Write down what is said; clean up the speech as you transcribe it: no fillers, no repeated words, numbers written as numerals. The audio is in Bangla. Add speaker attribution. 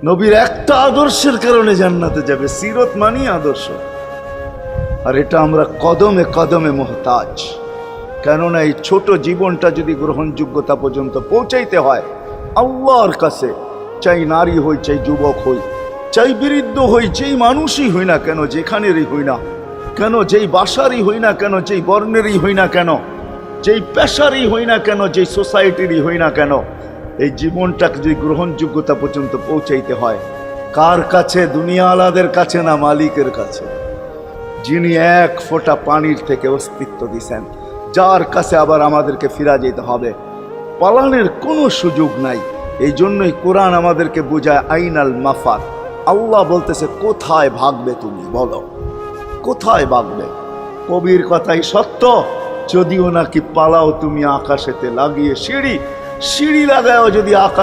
Speaker 1: নবীর একটা আদর্শের কারণে জান্নাতে যাবে। সিরত মানি আদর্শ। আর এটা আমরা কদমে কদমে মোহতাজ। কেননা এই ছোট জীবনটা যদি গ্রহণযোগ্যতা পর্যন্ত পৌঁছাইতে হয় আল্লাহর কাছে, চাই নারী হই, চাই যুবক হই, চাই বৃদ্ধ হই, যেই মানুষই হই না কেন, যেখানেরই হই না কেন, যেই বাসারই হই না কেন, যেই বর্ণেরই হই না কেন, যেই পেশারই হই না কেন, যেই সোসাইটিরই হই না কেন, এই জীবনটাকে যদি গ্রহণযোগ্যতা পর্যন্ত পৌঁছাইতে হয় কার কাছে? দুনিয়া আলাদের কাছে না, মালিকের কাছে, যিনি এক ফোঁটা পানির থেকে অস্তিত্ব দিছেন, যার কাছে আবার আমাদেরকে ফিরা যেতে হবে। পালানের কোনো সুযোগ নাই। এই জন্যই কোরআন আমাদেরকে বোঝায় আইনাল মাফার। আল্লাহ বলতেছে কোথায় ভাগবে তুমি, বলো কোথায় ভাগবে? কবির কথাই সত্য, যদিও নাকি পালাও তুমি আকাশেতে লাগিয়ে সিঁড়ি, সিঁড়ি লাগাও যদি আকাশ